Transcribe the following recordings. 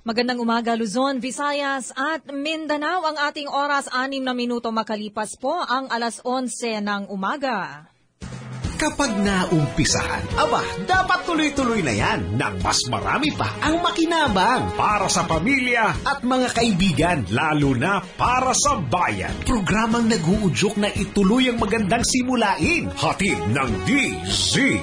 Magandang umaga Luzon, Visayas at Mindanao. Ang ating oras 6 na minuto makalipas po ang alas 11 ng umaga. Kapag naumpisahan, dapat tuloy-tuloy na yan nang mas marami pa ang makinabang para sa pamilya at mga kaibigan, lalo na para sa bayan. Programang nag-uudyok na ituloy ang magandang simulain. Hatid ng DZRH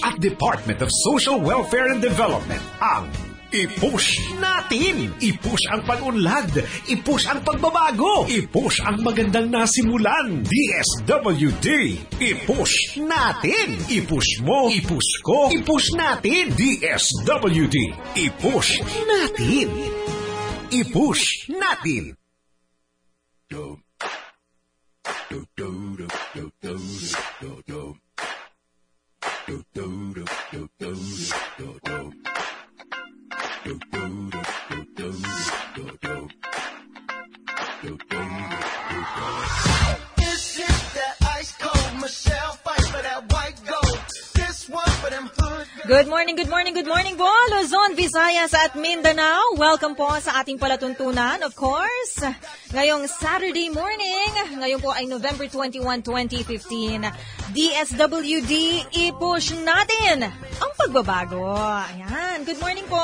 at Department of Social Welfare and Development ang I-push natin! I-push ang pag-unlad! I-push ang pagbabago! I-push ang magandang nasimulan! DSWD! I-push natin! I-push mo! I-push ko! I-push natin! DSWD! I-push natin! I-push natin! Good morning po, Luzon, Visayas at Mindanao. Welcome po sa ating palatuntunan, of course. Ngayong Saturday morning, ngayon po ay November 21, 2015. DSWD, i-push natin ang pagbabago. Ayan, good morning po.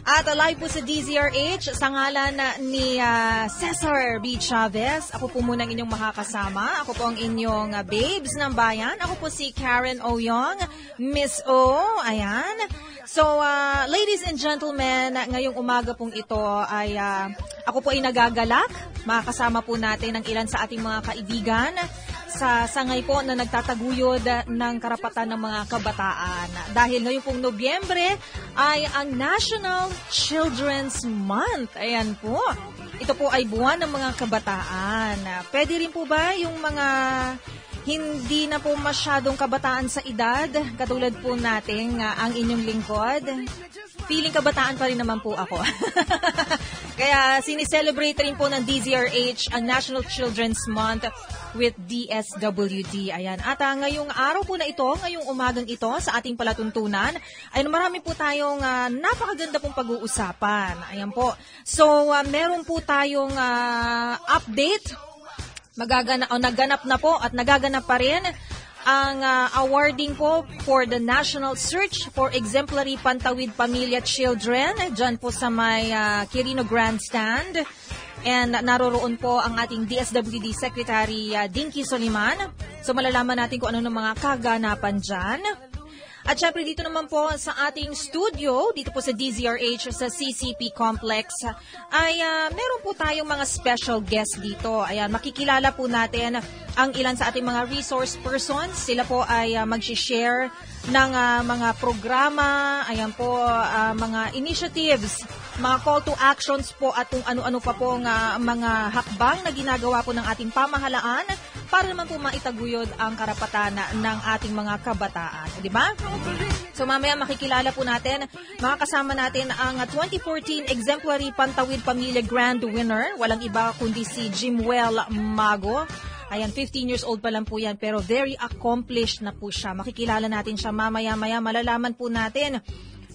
At live po sa DZRH sa ngalan ni Cesar B. Chavez. Ako po muna ang inyong makakasama. Ako po ang inyong babes ng bayan. Ako po si Karen Oyong, Miss O. Ayan. So, ladies and gentlemen, ngayong umaga pong ito ay ako po ay nagagalak. Makakasama po natin ang ilan sa ating mga kaibigan sa sangay po na nagtataguyod ng karapatan ng mga kabataan. Dahil ngayon pong Nobyembre ay ang National Children's Month. Ayan po. Ito po ay buwan ng mga kabataan. Pwede rin po ba yung mga hindi na po masyadong kabataan sa edad, katulad po nating ang inyong lingkod? Feeling kabataan pa rin naman po ako. Kaya sinicelebrate rin po ng DZRH ang National Children's Month with DSWD. Ayan. At ngayong araw po na ito, ngayong umagang ito sa ating palatuntunan, ay marami po tayong napakaganda pong pag-uusapan. Ayan po. So, meron po tayong update. Nagganap na po at nagaganap pa rin ang awarding po for the National Search for Exemplary Pantawid Pamilya Children dyan po sa may Quirino Grandstand. And naroroon po ang ating DSWD Secretary Dinky Soliman. So malalaman natin kung ano ng mga kaganapan dyan. At syempre dito naman po sa ating studio, dito po sa DZRH sa CCP Complex, ay meron po tayong mga special guest dito. Ayan, makikilala po natin ang ilan sa ating mga resource persons. Sila po ay mag-share ng mga programa, ayan po, mga initiatives, mga call to actions po at kung ano-ano pa po mga hakbang na ginagawa po ng ating pamahalaan para naman po maitaguyod ang karapatan ng ating mga kabataan. Di ba? So mamaya makikilala po natin, makakasama natin ang 2014 Exemplary Pantawid Pamilya Grand Winner. Walang iba kundi si Jimwell Mago. Ayan, 15 years old pa lang po yan, pero very accomplished na po siya. Makikilala natin siya mamaya-maya, malalaman po natin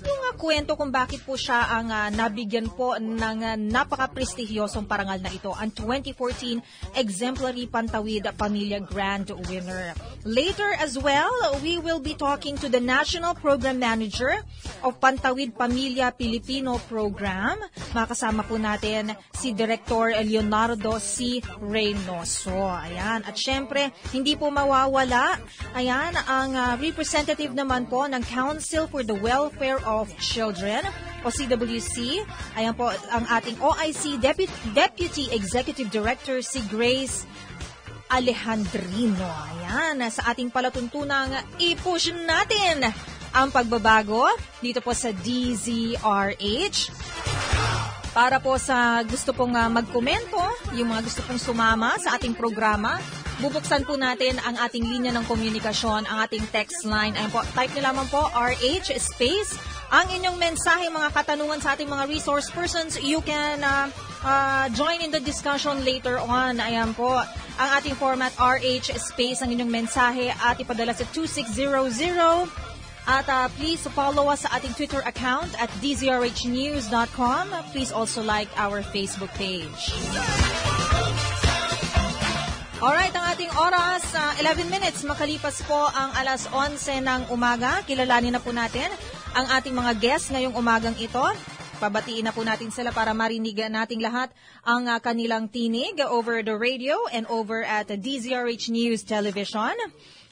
yung kwento kung bakit po siya ang nabigyan po ng napaka-prestihiyosong parangal na ito, ang 2014 Exemplary Pantawid Pamilya Grand Winner. Later as well, we will be talking to the National Program Manager of Pantawid Pamilya Pilipino Program. Makasama po natin si Director Leonardo C. Reynoso. Ayan. At syempre, hindi po mawawala, ayan, ang representative naman po ng Council for the Welfare of Children o CWC. Ayan po ang ating OIC Deputy Executive Director si Grace Alejandrino. Ayan, sa ating palatuntunang i-push natin ang pagbabago dito po sa DZRH. Para po sa gusto pong magkomento, yung mga gusto pong sumama sa ating programa, bubuksan po natin ang ating linya ng komunikasyon, ang ating text line. Ayan po, type nyo lamang po RH space ang inyong mensahe, mga katanungan sa ating mga resource persons. You can join in the discussion later on. Ayan po, ang ating format RH space ang inyong mensahe at ipadala sa 2600 At please follow us sa ating Twitter account at dzrhnews.com. Please also like our Facebook page. Alright, ang ating oras, 11 minutes, makalipas po ang alas 11 ng umaga. Kilalanin na po natin ang ating mga guests ngayong umagang ito. Pabatiin na po natin sila para marinig nating lahat ang kanilang tinig over the radio and over at DZRH News Television.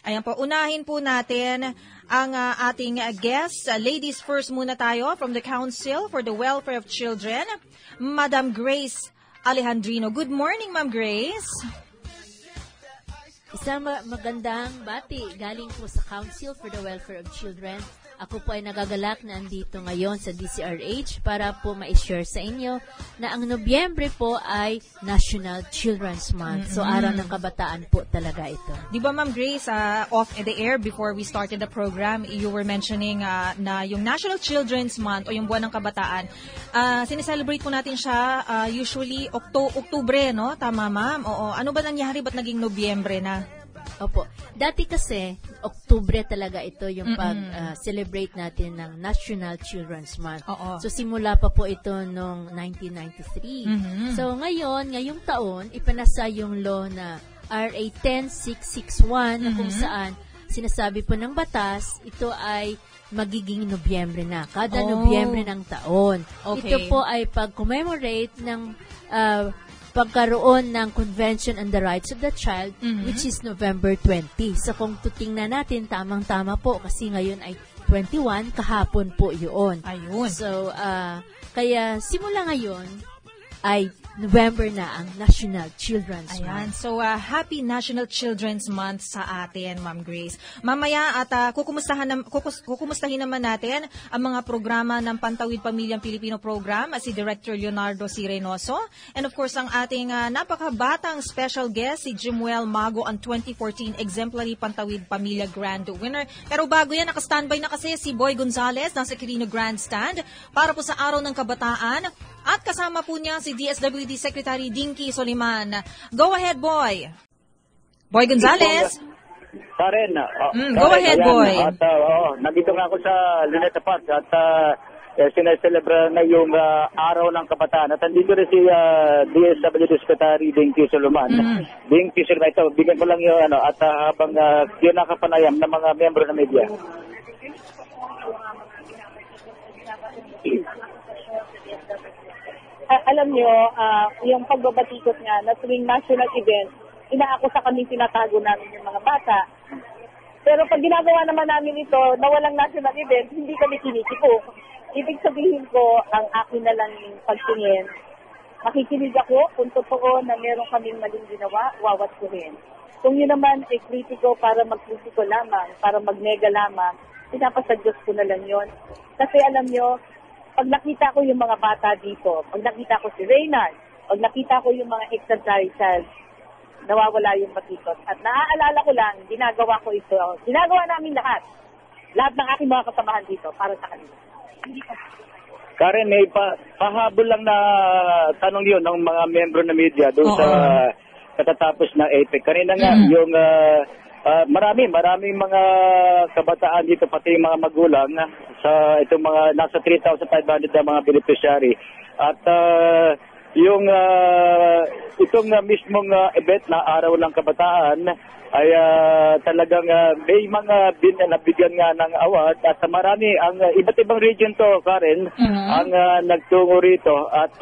Ayan po, unahin po natin ang ating guests. Ladies first muna tayo from the Council for the Welfare of Children, Madam Grace Alejandrino. Good morning, Ma'am Grace. Isang magandang bati galing po sa Council for the Welfare of Children. Ako po ay nagagalak na andito ngayon sa DCRH para po ma-share sa inyo na ang Nobyembre po ay National Children's Month. So, araw ng kabataan po talaga ito. Di ba, Ma'am Grace, off the air before we started the program, you were mentioning na yung National Children's Month o yung Buwan ng Kabataan, sineselebrate po natin siya usually Oktubre, no? Tama, Ma'am? Oo. Ano ba nangyari? Ba't naging Nobyembre na? Opo. Dati kasi, Oktubre talaga ito yung pag-celebrate natin ng National Children's Month. Oo. So, simula pa po ito noong 1993. So, ngayong taon, ipanasa yung law na RA 10661 na kung saan sinasabi po ng batas, ito ay magiging Nobyembre na. Kada Nobyembre ng taon. Okay. Ito po ay pag-commemorate ng pagkaroon ng Convention on the Rights of the Child, which is November 20. So kung tutingnan natin, tamang-tama po kasi ngayon ay 21, kahapon po yun. Ayun. So, kaya simula ngayon ay November na ang National Children's Ayan. Month. So, happy National Children's Month sa atin, Ma'am Grace. Mamaya at kukumustahin naman natin ang mga programa ng Pantawid Pamilyang Pilipino Program, si Director Leonardo C. Reynoso. And of course, ang ating napakabatang special guest, si Jimuel Mago, ang 2014 Exemplary Pantawid Pamilya Grand Winner. Pero bago yan, naka-standby na kasi si Boy Gonzales ng Quirino Grandstand para po sa Araw ng Kabataan. At kasama po niya si DSWD Secretary Dinky Soliman. Go ahead, Boy. Boy Gonzales. Karen, go ahead, Boy. At nandito nga ako sa Luneta Park at sineselebra na yung Araw ng Kabataan. At nandito rin si DSWD Secretary Dinky Soliman. Dinky Soliman, ito, bigyan ko lang yung at habang yun nakapanayam ng mga miyembro ng media. Alam nyo, yung pagbabatikot nga na tuwing national event, inaakusa kami tinatago namin yung mga bata. Pero pag ginagawa naman namin ito na walang national event, hindi kami kinisipo. Ibig sabihin ko, ang akin na lang yung pagtingin. Makikinig ako kung totoo na meron kaming maling ginawa, wawat ko rin. Kung yun naman ay kritiko para magkritiko lamang, para magnega lamang, pinapasa Diyos ko na lang yun. Kasi alam nyo, pag nakita ko yung mga bata dito, pag nakita ko si Reynald, pag nakita ko yung mga exemplary child, nawawala yung patikot. At naaalala ko lang, ginagawa ko ito. Ginagawa namin lahat. Lahat ng aking mga kasamahan dito para sa kanila. Karen, may pahabol lang na tanong yun ng mga membro ng media doon sa katatapos na APEC. Kanina nga, yung maraming mga kabataan dito, pati yung mga magulang sa itong mga nasa 3,500 na mga beneficiary. At yung itong mismong event na Araw ng Kabataan ay talagang may mga nabigyan nga ng award at marami ang iba't ibang region to, Karen, ang nagtungo rito at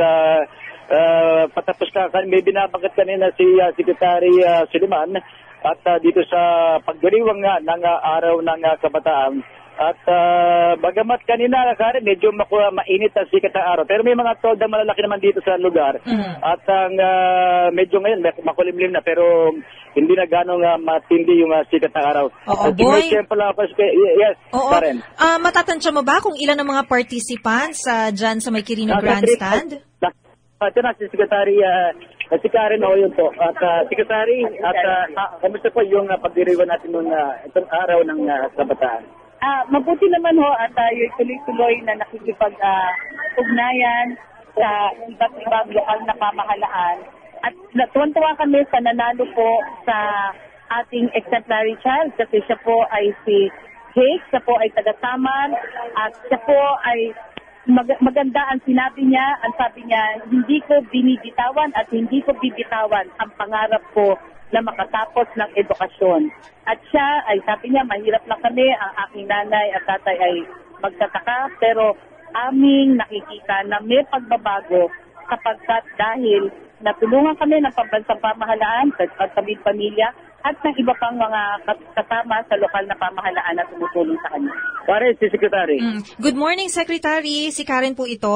patapos na may binabanggit kanina si Secretary Suliman at dito sa pagdiriwang nga ng Araw ng Kabataan. At bagamat kanina, Karen, medyo mainit ang sikat ng araw. Pero may mga tolda malalaki naman dito sa lugar. At ang medyo ngayon, makulimlim na. Pero hindi na gano'ng matindi yung sikat ng araw. Oo, Boy. Yes, Oo. Karen. Matatansya mo ba kung ilan ang mga participants dyan sa may Quirino Grandstand? Ito na si Secretary si Karen yun po. At Secretary, at kamusta po yung pagdiriwan natin ng itong Araw ng Kabataan? Mabuti naman ho at tayo tuloy-tuloy na nakikipag-ugnayan sa iba't ibang lokal na pamahalaan. At tuwan-tuwa kami sa nanalo po sa ating exemplary child kasi siya po ay si Hague, siya po ay taga-Saman, at siya po ay maganda ang sinabi niya. Ang sabi niya, hindi ko binibitawan at hindi ko bibitawan ang pangarap ko na makatapos ng edukasyon. At siya ay sabi niya, mahirap lang kami, ang aking nanay at tatay ay magtataka, pero aming nakikita na may pagbabago sapagkat dahil natulungan kami ng pambansang pamahalaan sa pagkabit pamilya at ng iba pang mga kasama sa lokal na pamahalaan na tumutulong sa kanya. Karen, si Secretary. Good morning, Secretary. Si Karen po ito.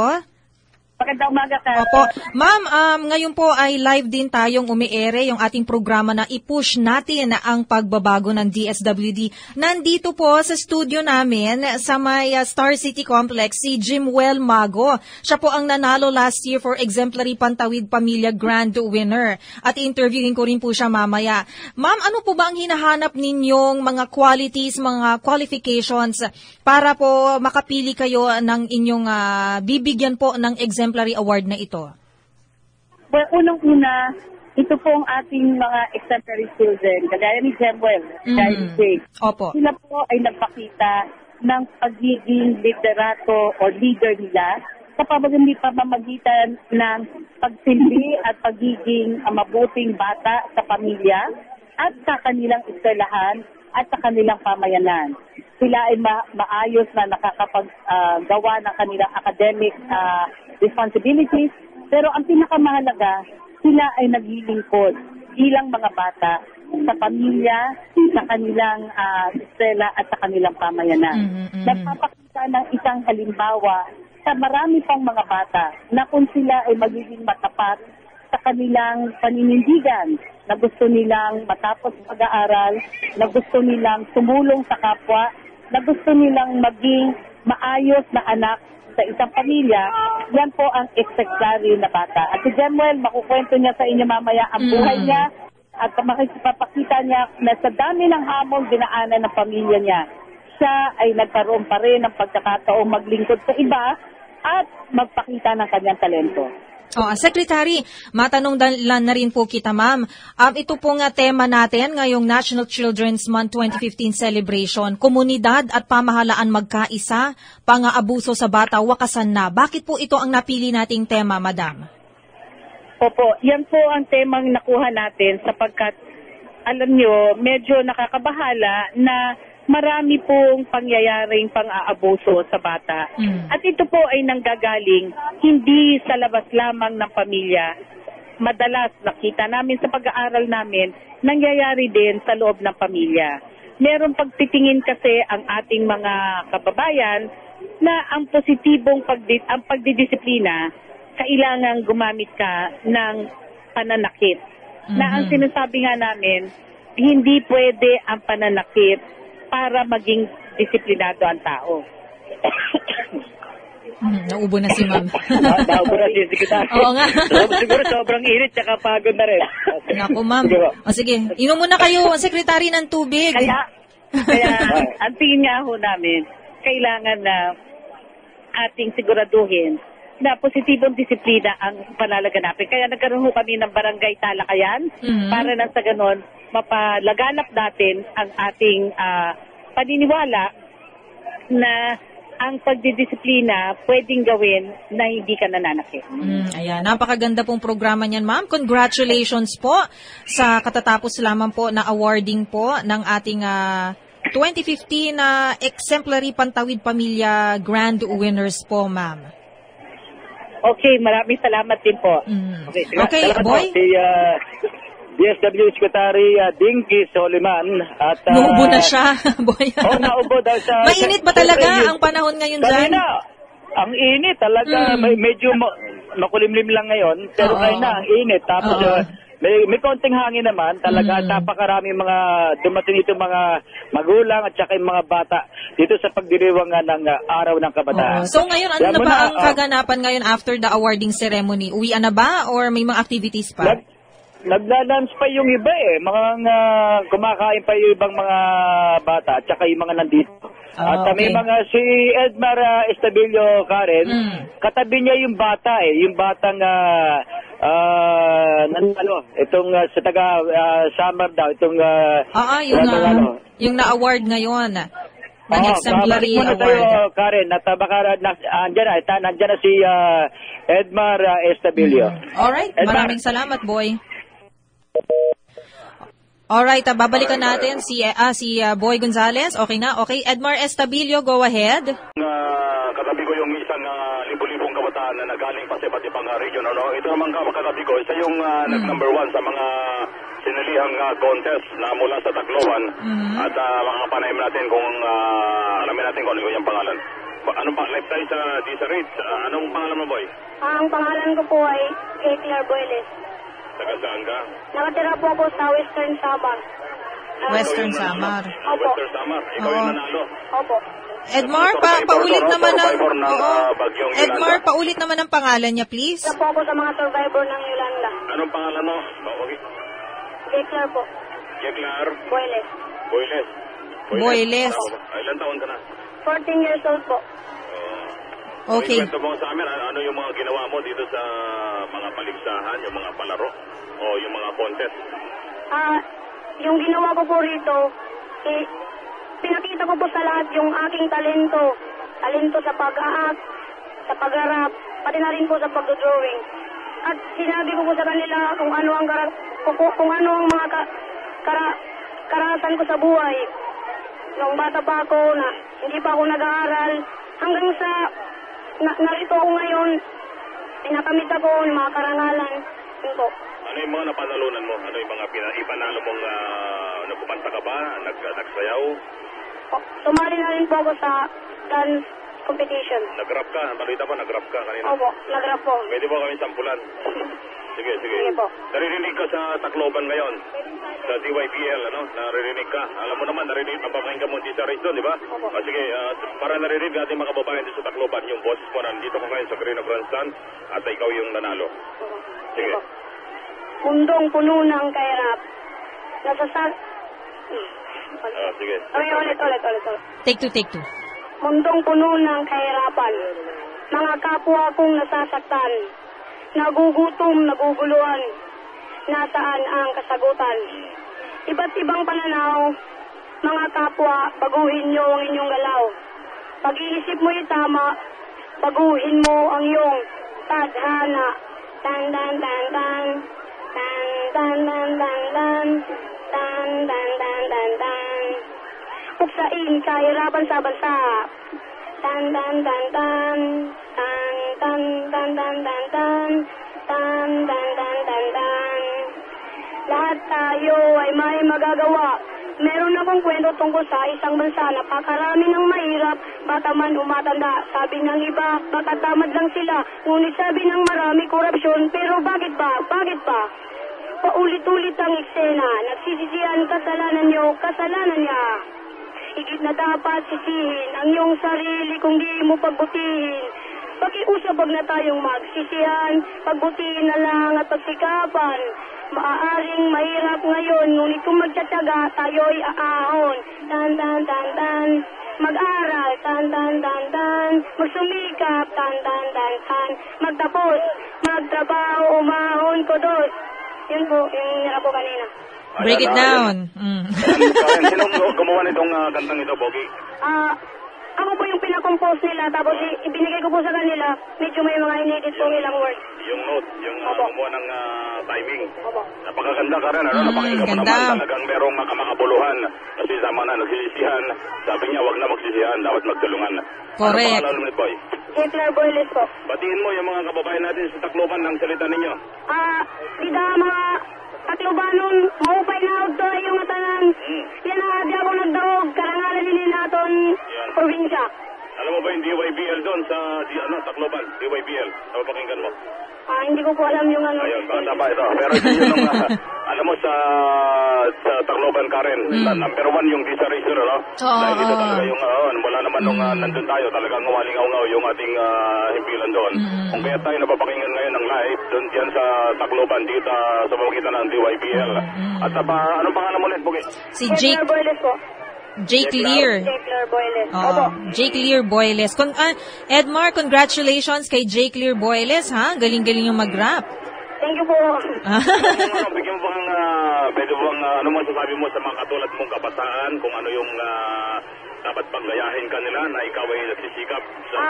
Magandang umaga, Karen. Opo. Ma'am, ngayon po ay live din tayong umiere yung ating programa na i-push natin ang pagbabago ng DSWD. Nandito po sa studio namin sa may Star City Complex si Jimwell Mago. Siya po ang nanalo last year for Exemplary Pantawid Pamilya Grand Winner. At interviewin ko rin po siya mamaya. Ma'am, ano po ba ang hinahanap ninyong mga qualities, mga qualifications para po makapili kayo ng inyong bibigyan po ng Exemplary Award na ito? Well, unang-una, ito pong ating mga exemplary children, kagaya ni Jemwell, kagaya ni Jake. Opo. Sila po ay nagpakita ng pagiging liderato o leader nila sa pamamagitan ng pagsilbi at pagiging mabuting bata sa pamilya at sa kanilang eskwelahan at sa kanilang pamayanan. Sila ay maayos na nakakapagawa ng kanilang academic responsibilities, pero ang pinakamahalaga, sila ay naglilingkod bilang mga bata sa pamilya, sa kanilang eskwela at sa kanilang pamayanan. Nagpapakita ng isang halimbawa sa marami pang mga bata na kung sila ay magiging matapat sa kanilang paninindigan, na gusto nilang matapos pag-aaral, na gusto nilang tumulong sa kapwa, na gusto nilang maging maayos na anak sa isang pamilya, yan po ang exemplary na bata. At si Jemwell, makukwento niya sa inyo mamaya ang buhay niya at makikipapakita niya na sa dami ng hamon dinaanan ng pamilya niya, siya ay nagkaroon pa rin ng pagkakataong maglingkod sa iba at magpakita ng kanyang talento. Secretary, matanong lang na rin po kita, ma'am. Ito po nga tema natin ngayong National Children's Month 2015 celebration. Komunidad at pamahalaan magkaisa, pang-aabuso sa bata, wakasan na. Bakit po ito ang napili nating tema, madam? Opo, yan po ang temang nakuha natin sapagkat, alam nyo, medyo nakakabahala na marami pong pangyayaring pang-aabuso sa bata. At ito po ay nanggagaling hindi sa labas lamang ng pamilya. Madalas nakita namin sa pag-aaral namin, nangyayari din sa loob ng pamilya. Merong pagtitingin kasi ang ating mga kababayan na ang positibong pagdidisiplina, kailangan gumamit ka ng pananakit. Na ang sinasabi nga namin, hindi pwede ang pananakit para maging disiplinado ang tao. Naubo na si ma'am. Naubo na si Secretary. Oo nga. Siguro sobrang init, tsaka pagod na rin. Naku, ma'am. Sige, inom muna kayo, Secretary, ng tubig. Kaya ang tingin nga ho namin, kailangan na ating siguraduhin na positibong disiplina ang palalaganapin. Kaya nagkaroon ho kami ng barangay talakayan para na sa ganon mapalaganap natin ang ating paniniwala na ang pagdidisiplina pwedeng gawin na hindi ka nananakit. Ayan, napakaganda pong programa niyan, ma'am. Congratulations po sa katatapos lamang po na awarding po ng ating 2015 Exemplary Pantawid Pamilya Grand Winners po, ma'am. Okay, maraming salamat din po. Okay, boy. Si DSW Secretary Dinky Soliman at naubo na siya, boy. Naubo daw siya. Mainit ba talaga ang panahon ngayon dyan? Ang init talaga, medyo makulimlim lang ngayon, pero ngayon na ang init. Tapos may konting hangin naman, talaga napakarami mga dumating ito mga magulang at saka yung mga bata dito sa pagdiriwang ng Araw ng Kabataan. So ngayon, ano na ba ang kaganapan ngayon after the awarding ceremony? Uwian na ba or may mga activities pa? Nagla-lunch pa yung iba mga kumakain pa yung ibang mga bata at saka yung mga nandito. At may mga si Edmar Estabillo, Karen, katabi niya yung bata yung batang itong sa taga Summer daw, itong yung na-award ngayon. ng exemplary muna award. tayo, Karen, at baka nandiyan na si Edmar Estabilio. Alright, Edmar. maraming salamat, boy. Alright, babalikan natin si Boy Gonzales. Okay na? Okay, Edmar Estabilio, go ahead. Katabi ko yung isang libo-libong kabataan na nagaling pa sa iba't ibang region. Ano? Ito naman katabi ko, isa yung nag-number 1 sa mga sinilihang contest na mula sa Tacloban. At makakapanayin natin kung alamin natin kung ano yung pangalan. Anong live tayo sa Disarate? Anong pangalan mo, boy? Ang pangalan ko po ay Claire Boyles. Taga saan ka? Nakatira po ako sa Western Samar. Western Samar. Opo. Western Samar. Ikaw yung nanalo. Opo. Edmar, paulit naman ang bagyong Edmar, Yolanda. paulit naman ang pangalan niya, please. Isa po ako sa mga survivor ng Yolanda. Anong pangalan mo? Okay. Claire po. Claire Boyles. Boyles. Boyles. Ilan taon ka na? 14 years old po. Okay. Kwento mo sa amin, ano yung mga ginawa mo dito sa mga paligsahan, yung mga palaro, o yung mga contest? Yung ginawa ko po rito, pinakita ko po sa lahat yung aking talento. Talento sa pag-act, sa pag-arap, pati na rin po sa pag-drawing. At sinabi ko po sa kanila kung ano ang mga karahasan ko sa buhay. Nung bata pa ako na hindi pa ako nag-aaral, hanggang sa narito ako ngayon, pinakamit ako ng mga karangalan. Yun po. Ano yung mga napanalunan mo? Ano yung mga ipanalo mong nagpumanta ka ba? Nagsayaw? Sumali na rin po ako sa dance competition. Nag-rap ka? Balita pa, nag-rap ka kanina? Opo, nag-rap po. Pwede ba kami sampulan? Sige. Sige po. Naririnig ka sa Tacloban ngayon? Sa DYPL, ano? Naririnig ka? Alam mo naman, papakinggan mo di sa race doon, di ba? Opo. Sige, para naririnig natin mga kababayan dito sa Tacloban, yung boses mo na nandito ko ngayon sa Carino Grandstand at ikaw yung nanalo. Sige. Mundong puno ng kahirap. Sige. Ulit. Take two. Mundong puno ng kahirapan. Mga kapwa kong nasasaktan. Nagugutom, naguguluhan. Nasaan ang kasagutan? Iba't ibang pananaw. Mga kapwa, baguhin niyo ang inyong galaw. Pag-iisip mo tama, baguhin mo ang iyong tadhana. Tan tan tan tan. Tan tan tan tan tan. Tan tan tan tan tan. Puksain kahirapan sa bansa. Tan tan tan tan. Tan tan tan tan tan tan. Tan tan tan tan tan. Lahat tayo ay may magagawa. Meron akong kwento tungkol sa isang bansa. Napakarami ng mahirap, bata man o matanda. Sabi ng iba, baka tamad lang sila. Ngunit sabi ng marami, korupsyon. Pero bakit ba? Paulit-ulit ang eksena. Nagsisisihan, kasalanan niyo, kasalanan niya. Higit na dapat sisihin ang iyong sarili kung di mo pagbutihin. Pakiusap wag na tayong magsisihan, pagbutihin na lang at pagsikapan. Maaaring mahirap ngayon, ngunit kung magtsatsaga, tayo'y aahon. Tan tan tan tan, mag-aral, tan tan tan tan, magsumikap, tan tan tan tan, magtapos, magtrabaho, umahon, kodos. Yun po, yung nila po kanina. Break it down. Sino gumawa nitong kantang ito, Bogi? Ako po yung pinakompose nila, tapos ibinigay ko po sa kanila, medyo may mga inedit po ilang words. Yung note, yung Opo. gumawa ng timing. Opo. Napakaganda ka rin, ano? Napakinggan mo ganda. naman talagang merong makabuluhan. Kasi sama na nagsisisihan. Sabi niya, wag na magsisihan, dapat magtulungan. Correct. Ano pangalan ulit, boy? Claire Boyles po. Batiin mo yung mga kababayan natin sa Tacloban ng salita ninyo. Dida mga Taclobanon, maupay na ito yung atanan. Yan na, di ako nagdaog, karangalan din naton probinsya. Alam mo ba yung DYPL doon sa Tacloban? DYPL. Napapakinggan mo. Hindi ko po alam yung ano. Ayun, bata pa ito. Pero ito yung alam mo sa Tacloban, Karen, number 1 yung Disa Racer, no? Dahil ito talaga yung, wala naman nung nandun tayo, talagang umalingaw-ngaw yung ating himpilan doon. Kung kaya tayo napapakinggan ngayon ng live, doon yan sa Tacloban, dito sa pamagitan ng DYPL. At anong pangalan mo ulit, Bugi? Si Jake Claire Boyles po. Lear. Claire Boyles. Oh, Jake Lear Boyles. Edmar, congratulations kay Jake Lear Boyles, ha? Galing-galing yung mag-rap. Thank you po. Bigyan mo bang, pwede bang, ano mo sasabi mo sa mga katulad mong kabataan, kung ano yung dapat paglayahin ka nila na ikaw ay nagsisikap sa...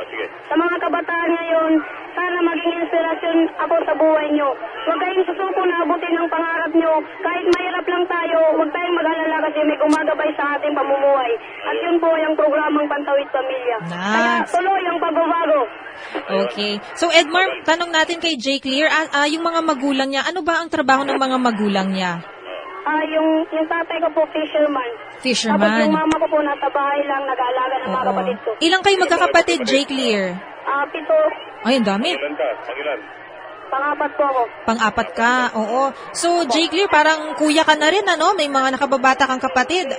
sige. Sa mga kabataan ngayon, sana maging inspirasyon ako sa buhay nyo. Huwag kayong susuko na abutin ang pangarap nyo. Kahit mahirap lang tayo, huwag tayong mag-alala kasi may gumagabay sa ating pamumuhay. At yun po yung programang Pantawid Pamilya. Kaya tuloy ang pagbabago. Okay. So Edmar, tanong natin kay Jay Clear, yung mga magulang niya, ano ba ang trabaho ng mga magulang niya? Yung tatay ko po, fisherman. Fisherman. Tapos yung mama ko po nasa bahay lang, nag-aalaga ng mga kapatid ko. Ilang kayo magkakapatid, Jay Clear? 7. Ay, ang dami. Pangilan? Pang-4 po ako. Pang-4 ka, oo. So, Jay Clear, parang kuya ka na rin, ano? May mga nakababata kang kapatid.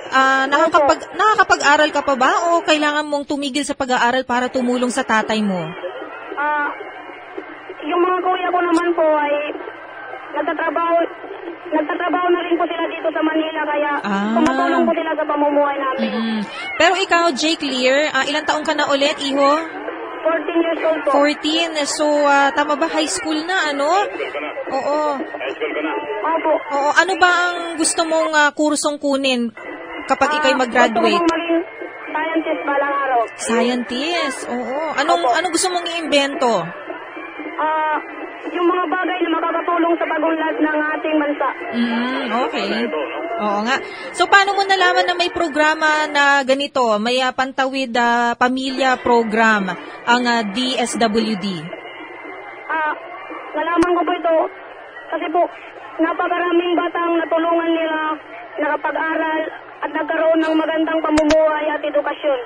Nakakapag-aral ka pa ba o kailangan mong tumigil sa pag-aaral para tumulong sa tatay mo? Yung mga kuya ko naman po ay nagtatrabaho na rin po sila dito sa Manila, kaya tumutulong po sila sa pamumuhay namin. Pero ikaw, Jay Clear, ilang taong ka na ulit, iho? 14 years old po. 14. So, tama ba high school na, ano? Oo. High school ka na? Opo. Oo. Ano ba ang gusto mong kursong kunin kapag ikaw'y mag-graduate? Gusto kong maging scientist balang araw. Scientist? Oo. Anong gusto mong i-imbento? Yung mga bagay na makakatulong sa pagunlad ng ating bansa. Okay. Oo nga. So, paano mo nalaman na may programa na ganito, may Pantawid Pamilya Program, ang DSWD? Nalaman ko po ito kasi po napakaraming batang natulungan nila, nakapag-aral at nagkaroon ng magandang pamumuhay at edukasyon.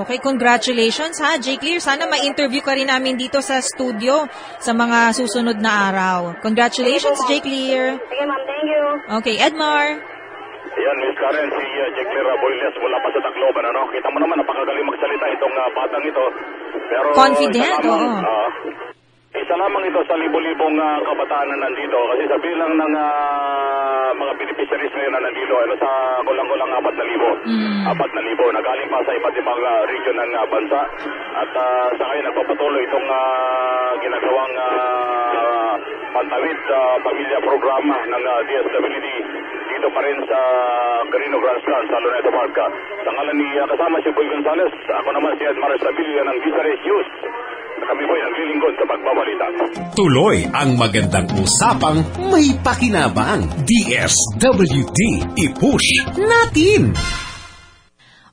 Okay, congratulations ha, Jay Clear. Sana ma-interview ka rin namin dito sa studio sa mga susunod na araw. Congratulations, Jay Clear. Sige ma'am, thank you. Okay, Edmar. Yan, Miss Karen, si Jay Clear Boyles mula pa sa Tacloban, ano? Kita mo naman, napakagaling magsalita itong batang ito. Pero confident, oo. Isa lamang ito sa libo-libong kabataan na nandito kasi sa bilang ng mga beneficiaries ngayon na nandito sa kulang-kulang 4,000. 4,000 na galing pa sa iba't ibang region ng bansa at sa ngayon nagpapatuloy itong ginagawang Pantawid Pamilya Program ng DSWD dito pa rin sa Carino Grandstand sa Luneta Park. Sa ngalan ni kasama si Boy Gonzales, ako naman si Edmar Estabilia ng Visares News. Kami po'y naglilingkod sa pagbabalita. Tuloy ang magandang usapang may pakinabang. DSWD, i-push natin!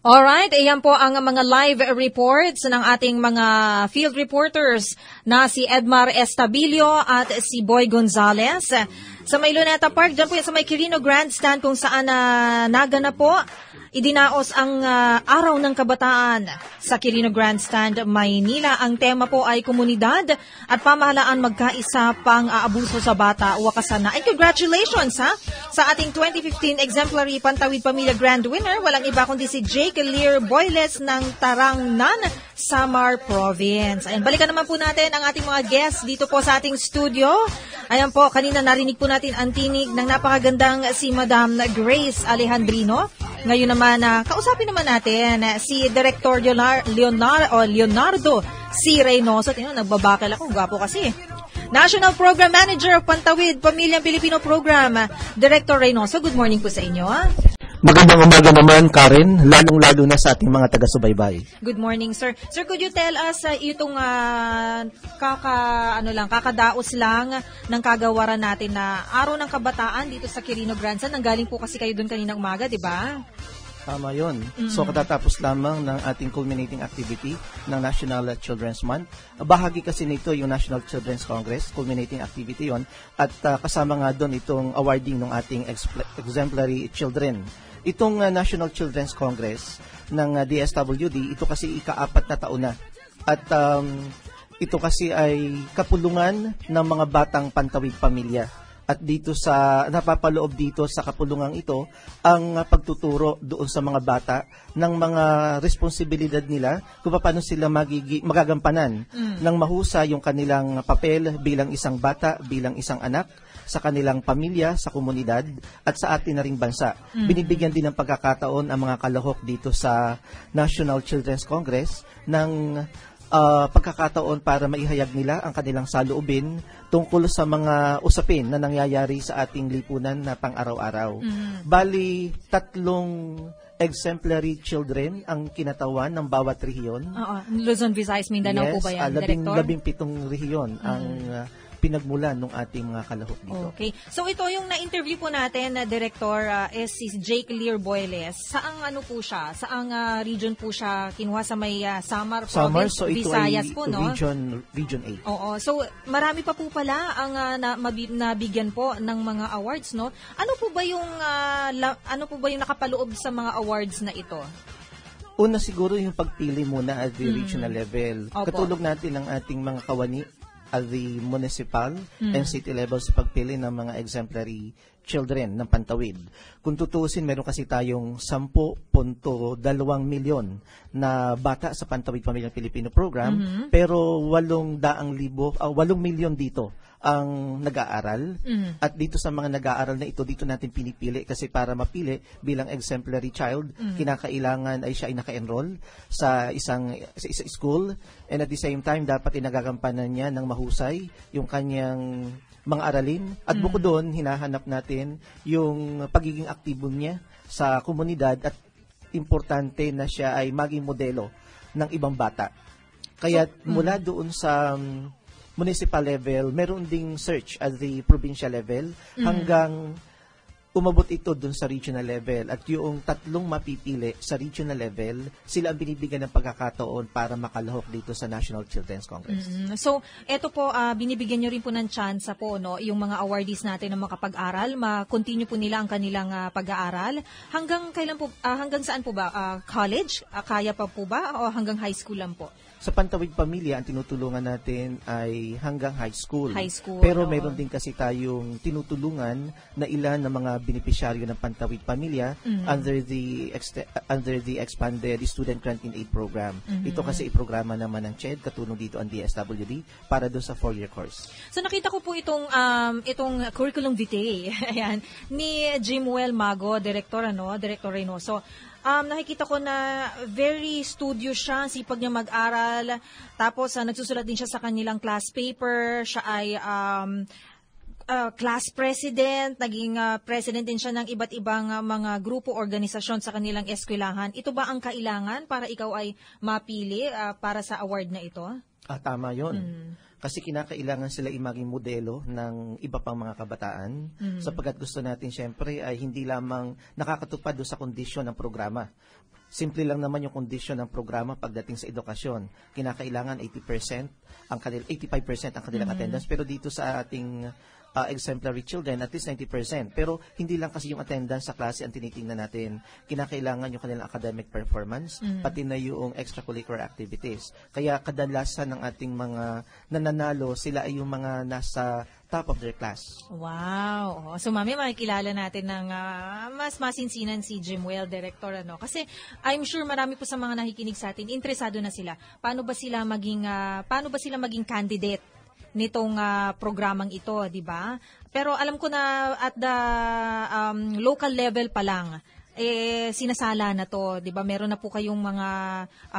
Alright, ayan po ang mga live reports ng ating mga field reporters na si Edmar Estabilio at si Boy Gonzales. Sa may Luneta Park, dyan po sa may Quirino Grandstand kung saan naganap po. Idinaos ang Araw ng Kabataan sa Quirino Grandstand, Maynila. Ang tema po ay komunidad at pamahalaan magkaisa pang aabuso sa bata, wakasan na. And congratulations sa ating 2015 Exemplary Pantawid Pamilya Grand Winner. Walang iba kundi si Jay Clear Boyles ng Tarangnan, Samar Province. Ayan, balikan naman po natin ang ating mga guests dito po sa ating studio. Ayan po, kanina narinig po natin ang tinig ng napakagandang si Madam Grace Alejandrino. Ngayon naman, kausapin naman natin si Director Leonardo C. Reynoso. Tingnan, nagbabakal ako. Gwapo kasi. National Program Manager of Pantawid Pamilyang Pilipino Program, Director Reynoso. Good morning po sa inyo. Magandang umaga naman, Karen, lalong-lalo na sa ating mga taga-subaybay. Good morning, sir. Sir, could you tell us itong kakadaos lang ng kagawaran natin na Araw ng Kabataan dito sa Quirino Grandstand. Nanggaling po kasi kayo doon kaninang umaga, di ba? Tama yun. So, katatapos lamang ng ating culminating activity ng National Children's Month. Bahagi kasi nito yung National Children's Congress, culminating activity yon, at kasama nga doon itong awarding ng ating exemplary children. Itong National Children's Congress ng DSWD, ito kasi ika-4 na taon na. At ito kasi ay kapulungan ng mga batang pantawid pamilya. At dito sa napapaloob dito sa kapulungang ito ang pagtuturo doon sa mga bata ng mga responsibilidad nila kung paano sila magagampanan ng mahusay yung kanilang papel bilang isang bata, bilang isang anak sa kanilang pamilya, sa komunidad at sa atin na ring bansa. Binibigyan din ng pagkakataon ang mga kalahok dito sa National Children's Congress ng pagkakataon para maihayag nila ang kanilang saloobin tungkol sa mga usapin na nangyayari sa ating lipunan na pang-araw-araw. Bali, 3 exemplary children ang kinatawan ng bawat rehiyon. Luzon, Visayas, Mindanao po ba yan, Director? 17 rehiyon ang pinagmulan ng ating mga kalahok dito. Okay. So ito yung na-interview po natin na Director is si Jake Lear Boyles. Saang ano po siya? Saang region po siya kinuha sa may Samar Province, so ito Visayas ay po, no? Region 8. Oo. So marami pa po pala ang nabigyan po ng mga awards, no? Ano po ba yung nakapaloob sa mga awards na ito? Una siguro yung pagpili muna at the regional level. Opo. Katulog natin ang ating mga kawani at the municipal and city level sa pagpili ng mga exemplary children ng Pantawid. Kung tutuusin, meron kasi tayong 10.2 milyon na bata sa Pantawid Pamilyang Pilipino Program, pero 8 milyon dito ang nag-aaral. At dito sa mga nag-aaral na ito, dito natin pinipili kasi para mapili bilang exemplary child, kinakailangan ay siya ay naka-enroll sa isang school, and at the same time, dapat inagagampanan niya ng mahusay yung kanyang mga aralin. At bukod doon, hinahanap natin yung pagiging aktibo niya sa komunidad at importante na siya ay maging modelo ng ibang bata. Kaya mula doon sa municipal level, meron ding search at the provincial level hanggang umabot ito dun sa regional level. At yung 3 mapipili sa regional level, sila ang binibigyan ng pagkakataon para makalahok dito sa National Children's Congress. So, eto po, binibigyan nyo rin po ng chance po, no, yung mga awardees natin na makapag-aral, ma-continue po nila ang kanilang pag-aaral. Hanggang kailan po, hanggang saan po ba? College? Kaya pa po ba? O hanggang high school lang po? Sa Pantawid Pamilya, ang tinutulungan natin ay hanggang high school. Oo. Pero mayroon din kasi tayong tinutulungan na ilan ng mga benepisyaryo ng Pantawid Pamilya under the expanded Student Grant in Aid program. Ito kasi iprograma naman ng CHED, katulong dito ang DSWD, para doon sa 4-year course. So nakita ko po itong curriculum vitae ayan, ni Jimuel Mago, Director Reynoso. Nakikita ko na very studious siya, sipag niya mag-aral. Tapos nagsusulat din siya sa kanilang class paper. Siya ay class president, naging president din siya ng iba't ibang mga grupo, organisasyon sa kanilang eskwelahan. Ito ba ang kailangan para ikaw ay mapili para sa award na ito? Tama yun. Kasi kinakailangan sila maging modelo ng iba pang mga kabataan sapagkat gusto natin syempre ay hindi lamang nakakatupad sa kondisyon ng programa. Simple lang naman yung kondisyon ng programa pagdating sa edukasyon. Kinakailangan 85% ang kanilang attendance, pero dito sa ating exemplary children, at least 90%. Pero hindi lang kasi yung attendance sa klase ang tinitingnan natin. Kinakailangan yung kanilang academic performance, pati na yung extracurricular activities. Kaya kadalasan ng ating mga nananalo, sila ay yung mga nasa top of their class. Wow. So, mami, makikilala natin ng mas masinsinan si Jimuel, Director, Kasi I'm sure marami po sa mga nakikinig sa atin, interesado na sila. Paano ba sila maging candidate nitong programang ito, di ba? Pero alam ko na at the local level pa lang, sinasala na to, di ba? Meron na po kayong mga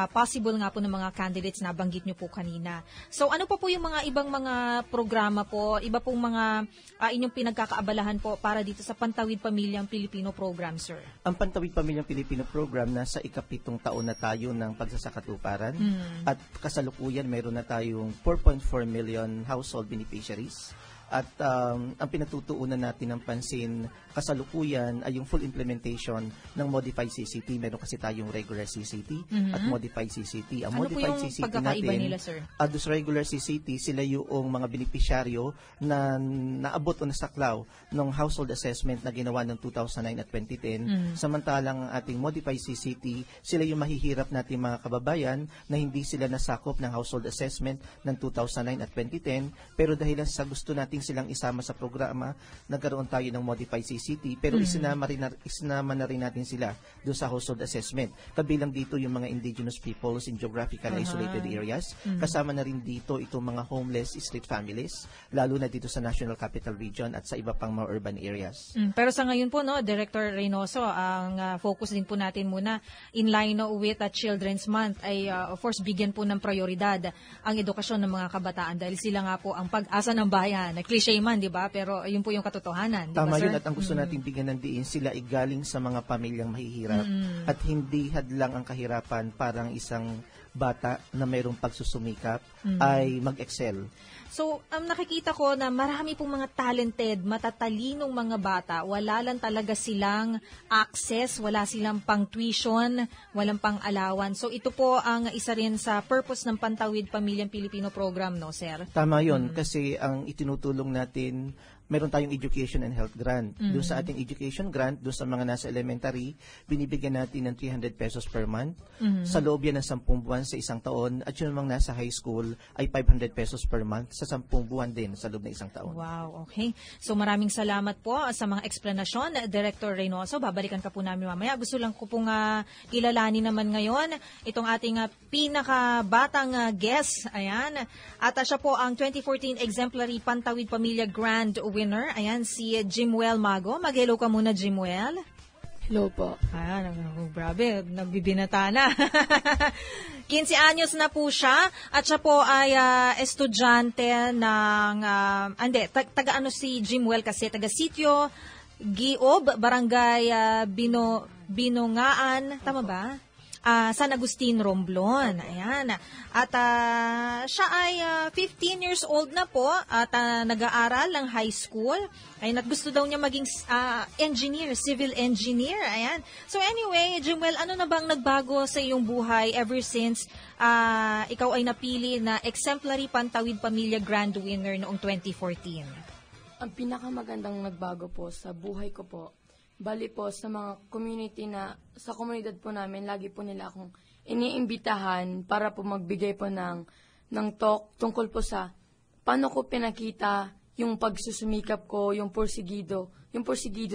possible nga po ng mga candidates na banggit nyo po kanina. So ano pa po yung mga ibang mga programa po, iba pong mga inyong pinagkakaabalahan po para dito sa Pantawid Pamilyang Pilipino Program, sir? Ang Pantawid Pamilyang Pilipino Program, nasa ika-7 taon na tayo ng pagsasakatuparan at kasalukuyan meron na tayong 4.4 million household beneficiaries. At ang pinatutuunan natin ng pansin kasalukuyan ay yung full implementation ng Modified CCT. Meron kasi tayong regular CCT at Modified CCT. Ang Modified CCT natin, nila, sir? Sa regular CCT, sila yung mga benepisyaryo na naabot o nasaklaw ng household assessment na ginawa ng 2009 at 2010. Samantalang ang ating Modified CCT, sila yung mahihirap natin mga kababayan na hindi sila nasakop ng household assessment ng 2009 at 2010. Pero dahil sa gusto nating silang isama sa programa, nagkaroon tayo ng Modified CCT, pero isinama na rin natin sila doon sa household assessment. Kabilang dito yung mga indigenous peoples in geographical isolated areas. Kasama na rin dito itong mga homeless street families, lalo na dito sa National Capital Region at sa iba pang mga urban areas. Pero sa ngayon po, Director Reynoso, ang focus din po natin muna in line with Children's Month ay of course bigyan po ng prioridad ang edukasyon ng mga kabataan dahil sila nga po ang pag-asa ng bayan. cliche man, di ba? Pero yun po yung katotohanan. Di Tama ba, sir? yun, at ang gusto natin bigyan ng diin, sila ay galing sa mga pamilyang mahihirap at hindi hadlang ang kahirapan parang isang bata na mayroong pagsusumikap ay mag-excel. So, nakikita ko na marami pong mga talented, matatalinong mga bata. Wala lang talaga silang access, wala silang pang tuition, walang pang alawan. So, ito po ang isa rin sa purpose ng Pantawid Pamilyang Pilipino program, no, sir? Tama yun, kasi ang itinutulong natin, meron tayong education and health grant. Doon sa ating education grant, doon sa mga nasa elementary, binibigyan natin ng 300 pesos per month. Sa loob yan ng 10 buwan sa isang taon. At yun mga nasa high school ay 500 pesos per month sa 10 buwan din sa loob ng isang taon. Wow, okay. So maraming salamat po sa mga eksplanasyon, Director Reynoso. Babalikan ka po namin mamaya. Gusto lang ko pong kilalanin naman ngayon itong ating pinakabatang guest. Ayan. At siya po ang 2014 Exemplary Pantawid Pamilya Grand Winner. Ayan, si Jimwell Mago. Mag-hello ka muna, Jimwell. Hello po. Ayan, grabe, nagbibinata na. 15 anyos na po siya at siya po ay estudyante ng, taga-ano si Jimwell kasi, taga-sitio, Giob, Barangay Binongaan, tama ba? San Agustin, Romblon. Ayan. At siya ay 15 years old na po at nag-aaral ng high school. Ayan, at gusto daw niya maging engineer, civil engineer. Ayan. So anyway, Jimwell, ano na bang nagbago sa iyong buhay ever since ikaw ay napili na Exemplary Pantawid Pamilya Grand Winner noong 2014? Ang pinakamagandang nagbago po sa buhay ko po, bali po sa mga community na, sa komunidad po namin, lagi po nila akong iniimbitahan para po magbigay po ng talk tungkol po sa paano ko pinakita yung pagsusumikap ko, yung porsigido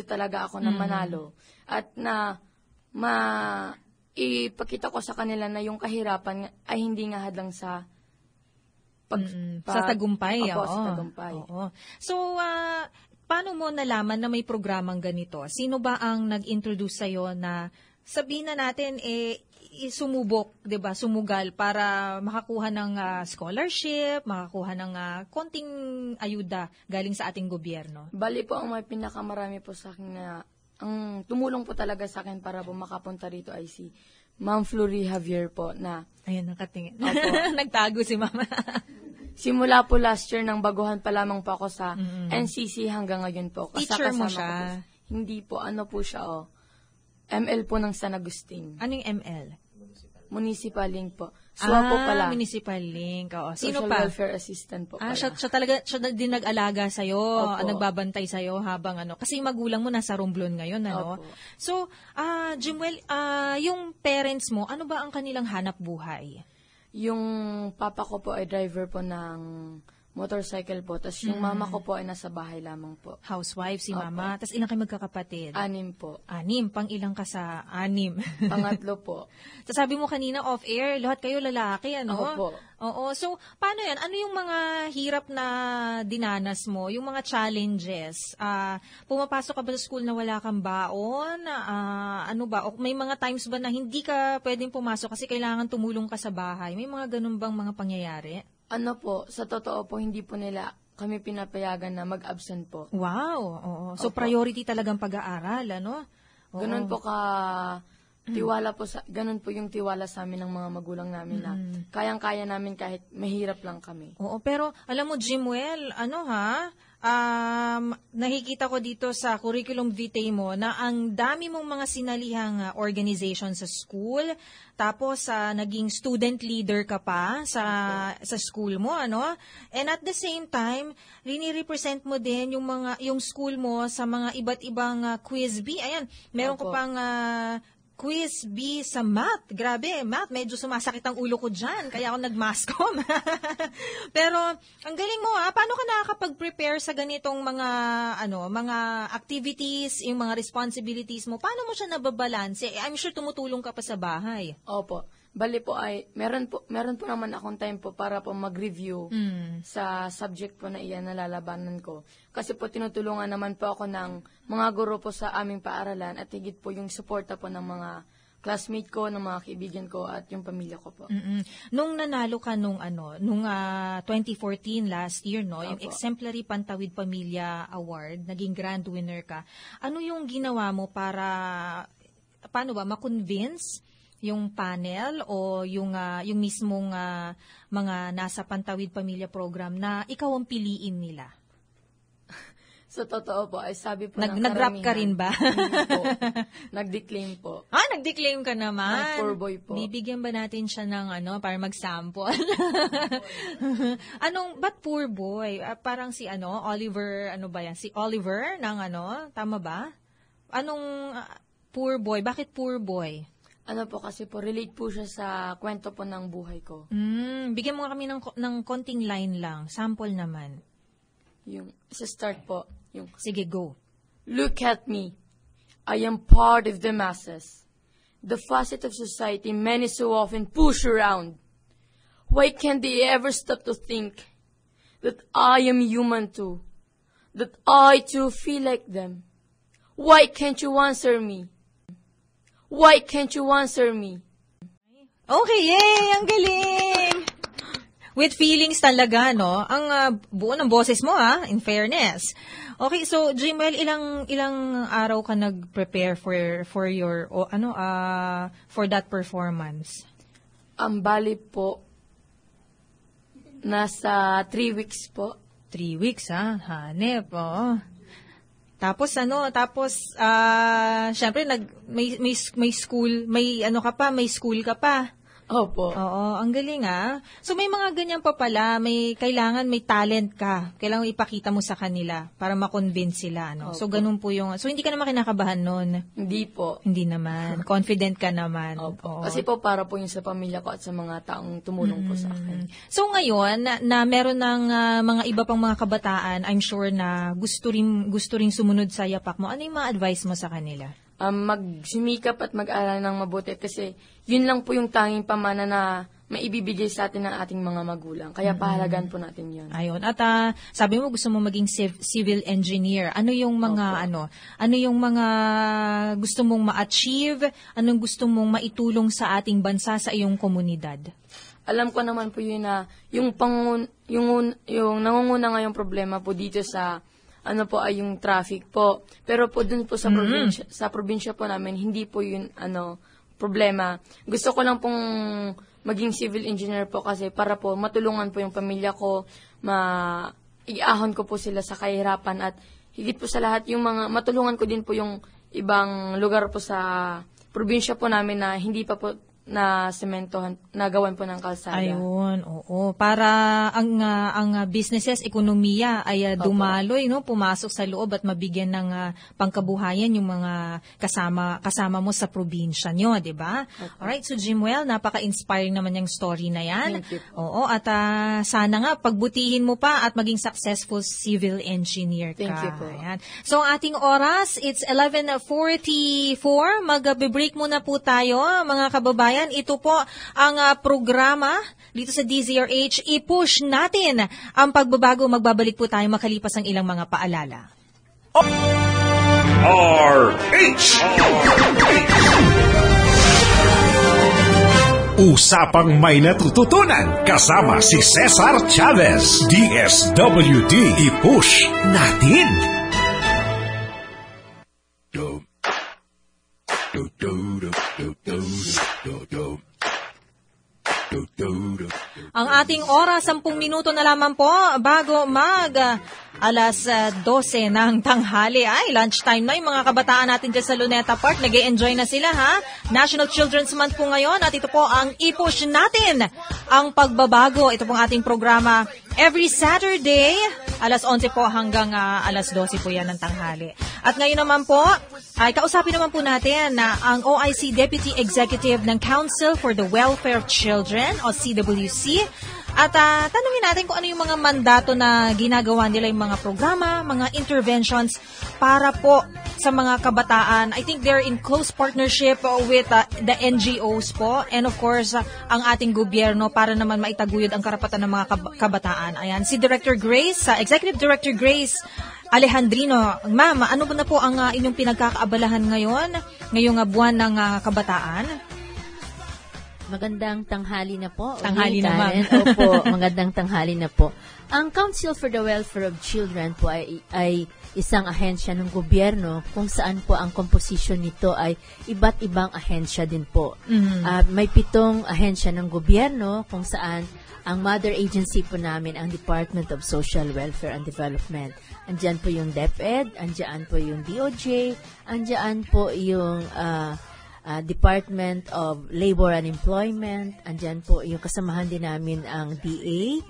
talaga ako na manalo. At na ipakita ko sa kanila na yung kahirapan ay hindi nga hadlang sa sa tagumpay. Opo, sa tagumpay. Oo. So, paano mo nalaman na may programang ganito? Sino ba ang nag-introduce sa'yo na sabihin na natin, sumubok, 'di ba? Sumugal para makakuha ng scholarship, makakuha ng konting ayuda galing sa ating gobyerno? Bali po, ang may pinakamarami po sa akin na, ang tumulong po talaga sa akin para po makapunta rito ay si Ma'am Flory Javier po na... Ayun, nakatingin. Nagtago si Mama. Simula po last year nang baguhan pa lamang po ako sa NCC hanggang ngayon po. Teacher mo siya? Hindi po. Ano po siya, ML po ng San Agustin. Anong ML? Municipal Link po. SWA po pala. Municipal Link. Oo. Sino Social pa? Welfare Assistant po pala. Siya din nag-alaga sa'yo, Opo. Nagbabantay sa'yo habang kasi yung magulang mo nasa Romblon ngayon, ano? Opo. So, Jimwell, yung parents mo, ano ba ang kanilang hanap buhay? Yung papa ko po ay driver po ng motorcycle po. Tapos yung mama ko po ay nasa bahay lamang po. Housewife si Mama. Tapos ilang kayo magkakapatid? 6 po. 6. Pang ilang ka sa 6? Pangatlo po. So, sabi mo kanina off-air, lahat kayo lalaki, ano? Opo. Oo. So, paano yan? Ano yung mga hirap na dinanas mo? Yung mga challenges? Pumapasok ka ba sa school na wala kang baon? Ano ba? O may mga times ba na hindi ka pwedeng pumasok kasi kailangan tumulong ka sa bahay? May mga ganun bang mga pangyayari? Ano po, sa totoo po, hindi po nila kami pinapayagan na mag-absent po. Wow. Oo. So, Opo. priority talagang pag-aaral, ano? Oo. Ganun po ganun po yung tiwala sa amin ng mga magulang namin na kayang-kaya namin kahit mahirap lang kami. Oo, pero alam mo, Jimwell, nakikita ko dito sa curriculum vitae mo na ang dami mong mga sinalihang organization sa school, tapos naging student leader ka pa sa school mo, ano? And at the same time, rini-represent mo din yung school mo sa mga iba't ibang quiz bee. Ayan, meron ko pang quiz bee sa math. Grabe, math. Medyo sumasakit ang ulo ko dyan. Kaya ako nag-mascom. Pero, ang galing mo paano ka nakakapag-prepare sa ganitong mga activities, yung mga responsibilities mo? Paano mo siya nababalanse? I'm sure tumutulong ka pa sa bahay. Opo. Bali po ay, meron po naman akong time po para po mag-review sa subject po na iyan na lalabanan ko. Kasi po tinutulungan naman po ako ng mga guro po sa aming paaralan at higit po yung suporta po ng mga classmate ko, ng mga kaibigan ko, at yung pamilya ko po. Nung nanalo ka nung 2014 last year, no, yung Exemplary Pantawid Pamilya Award, naging grand winner ka. Ano yung ginawa mo para paano ba ma-convince yung panel o yung mismong mga nasa Pantawid Pamilya program na ikaw ang piliin nila? So, totoo po. Ay, sabi po nag-rap ka rin ba? Po. Nag-declaim po. Nag-declaim ka naman. Poor boy po. Bibigyan ba natin siya ng para mag-sample? Ba't poor boy? Parang si Oliver, ba yan? Si Oliver ng tama ba? Anong poor boy? Bakit poor boy? Kasi po, relate po siya sa kwento po ng buhay ko. Bigyan mo kami ng konting line lang. Sample naman. Sa start po. Sige, go. Look at me. I am part of the masses. The facet of society many so often push around. Why can't they ever stop to think that I am human too? That I too feel like them? Why can't you answer me? Why can't you answer me? Okay, yay! Ang galing! With feelings talaga, no? Ang buo ng boses mo, in fairness. Okay, so Jimwell, ilang araw ka nag-prepare for your for that performance? Bali po nasa 3 weeks po. 3 weeks, hanep, Tapos syempre may school, may school ka pa. Opo. Oo, ang galing So may mga ganyan pa pala, may talent ka. Kailangan ipakita mo sa kanila para ma-convince sila, no? So ganun po yung so hindi ka naman kinakabahan noon. Hindi po. Hindi naman. Confident ka naman. Opo. Kasi po para po yung sa pamilya ko at sa mga taong tumulong po sa akin. So ngayon na meron ng mga iba pang mga kabataan, I'm sure na gusto ring sumunod sa yapak mo. Ano yung mga advice mo sa kanila? Magsumikap at mag-aral ng mabuti kasi yun lang po yung tanging pamana na maibibigay sa atin ng ating mga magulang. Kaya pahalagan po natin yun. Ayun. At sabi mo gusto mo maging civil engineer. Ano yung mga ano yung mga gusto mong ma-achieve? Anong gusto mong maitulong sa ating bansa sa iyong komunidad? Alam ko naman po yun na yung nangunguna ngayong problema po dito sa ay yung traffic po. Pero po dun po sa probinsya po namin, hindi po yun problema. Gusto ko lang pong maging civil engineer po kasi para po matulungan po yung pamilya ko, iahon ko po sila sa kahirapan at higit po sa lahat yung matulungan ko din po yung ibang lugar po sa probinsya po namin na hindi pa po na sementohan, nagawan po ng kalsada. Ayun, oo. Para ang businesses, ekonomiya ay dumaloy, no, pumasok sa loob at mabigyan ng pangkabuhayan yung mga kasama mo sa probinsya nyo, 'di ba? Alright, so Jimwell, napaka-inspiring naman yung story na 'yan. Thank you. Oo, at sana nga pagbutihin mo pa at maging successful civil engineer ka. Thank you po. Ayan. So ating oras, it's 11:44. Mag-break muna po tayo, mga kababayan. Ito po ang programa dito sa DZRH. I-push natin ang pagbabago. Magbabalik po tayo makalipas ang ilang mga paalala. RH! Usapang may natututunan kasama si Cesar Chavez. DSWD. I-push natin! Ang ating oras, 10 minuto na lamang po bago alas 12 ng tanghali. Ay, lunchtime na yung mga kabataan natin dyan sa Luneta Park. Nag-e-enjoy na sila, ha? National Children's Month po ngayon at ito po ang i-push natin ang pagbabago. Ito pong ating programa every Saturday, alas 11 po hanggang alas 12 po yan ng tanghali. At ngayon naman po, ay kausapin naman po natin na ang OIC Deputy Executive ng Council for the Welfare of Children o CWC. At tanungin natin kung ano yung mga mandato na ginagawa nila, yung mga programa, mga interventions para po sa mga kabataan. I think they're in close partnership with the NGOs po and of course ang ating gobyerno para naman maitaguyod ang karapatan ng mga kabataan. Ayan, si Director Grace, Executive Director Grace Alejandrino. Ma'am, ano ba na po ang inyong pinagkakaabalahan ngayong buwan ng kabataan? Magandang tanghali na po. Tanghali na, ma'am. Opo, magandang tanghali na po. Ang Council for the Welfare of Children po ay isang ahensya ng gobyerno kung saan po ang composition nito ay iba't ibang ahensya din po. May 7 ahensya ng gobyerno kung saan ang mother agency po namin ang Department of Social Welfare and Development. Andiyan po yung DepEd, andiyan po yung DOJ, andiyan po yung Department of Labor and Employment, andyan po yung kasamahan din namin ang DA,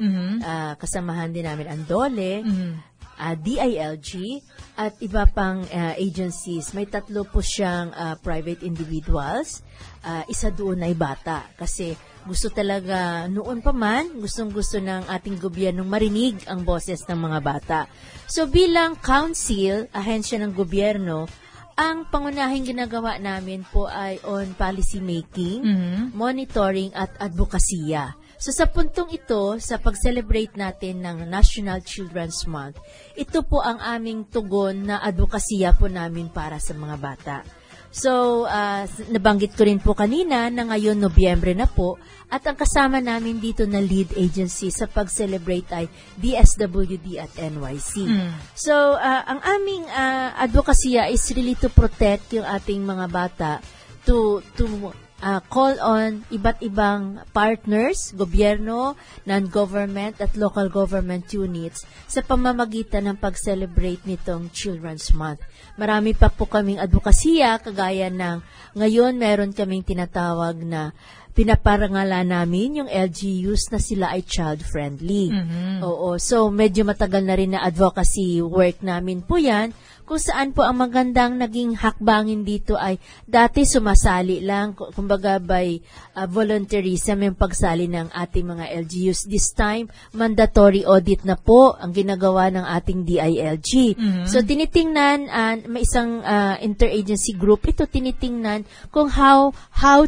kasamahan din namin ang DOLE, DILG, at iba pang agencies. May 3 po siyang private individuals, isa doon ay bata. Kasi gusto talaga, noon pa man, gustong-gusto ng ating gobyernong marinig ang boses ng mga bata. So bilang council, ahensya ng gobyerno, ang pangunahing ginagawa namin po ay on policy making, monitoring at advokasya. So sa puntong ito, sa pag-celebrate natin ng National Children's Month, ito po ang aming tugon na advokasya po namin para sa mga bata. So, nabanggit ko rin po kanina na ngayon Nobyembre na po at ang kasama namin dito na lead agency sa pag-celebrate ay DSWD at NYC. So, ang aming advokasya is really to protect yung ating mga bata to call on iba't ibang partners, gobyerno, non-government at local government units sa pamamagitan ng pag-celebrate nitong Children's Month. Marami pa po kaming advokasya, kagaya ng ngayon meron kaming tinatawag na pinaparangalan namin yung LGUs na sila ay child-friendly. Oo, so medyo matagal na rin na advocacy work namin po yan, kung saan po ang magandang naging hakbangin dito ay dati sumasali lang, kumbaga by volunteerism yung pagsali ng ating mga LGUs. This time, mandatory audit na po ang ginagawa ng ating DILG. So tinitingnan, may isang interagency group, ito tinitingnan kung how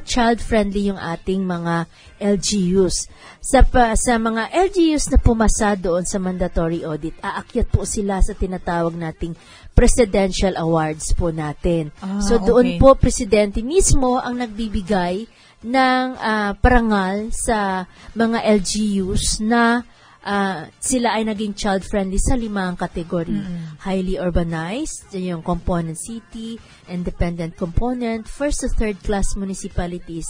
child-friendly yung ating mga LGUs. Sa mga LGUs na pumasa doon sa mandatory audit, aakyat po sila sa tinatawag nating presidential awards po natin. So doon po presidente mismo ang nagbibigay ng parangal sa mga LGUs na sila ay naging child-friendly sa 5 kategory. Highly urbanized, yung component city, independent component, 1st to 3rd class municipalities,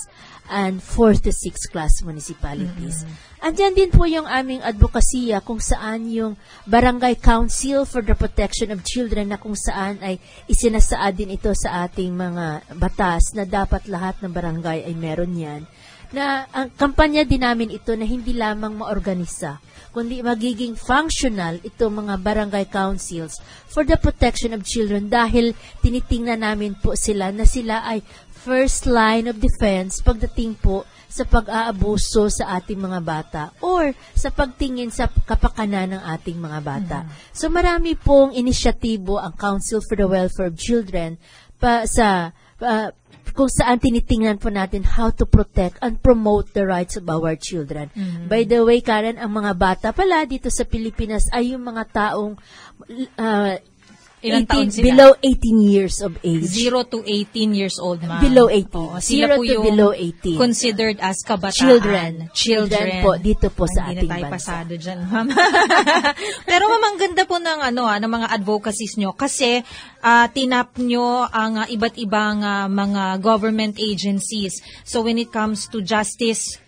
and 4th to 6th class municipalities. Andyan din po yung aming advokasya kung saan yung Barangay Council for the Protection of Children na kung saan ay isinasaad din ito sa ating mga batas na dapat lahat ng barangay ay meron yan. Na ang kampanya din namin ito na hindi lamang maorganisa, kundi magiging functional itong mga barangay councils for the protection of children dahil tinitingnan namin po sila na sila ay first line of defense pagdating po sa pag-aabuso sa ating mga bata or sa pagtingin sa kapakanan ng ating mga bata. So marami pong inisyatibo ang Council for the Welfare of Children kung saan tinitingnan po natin how to protect and promote the rights of our children. By the way, Karen, ang mga bata pala dito sa Pilipinas ay yung mga taong below 18 years of age. 0 to 18 years old, ma'am. Below 18. Sila po yung below 18. Considered as kabataan. Children po, dito po sa ating bansa. Hindi na tayo pasado dyan, ma'am. Pero ma'am, ang ganda po ng, ng mga advocacies nyo kasi tinap nyo ang iba't ibang mga government agencies. So when it comes to justice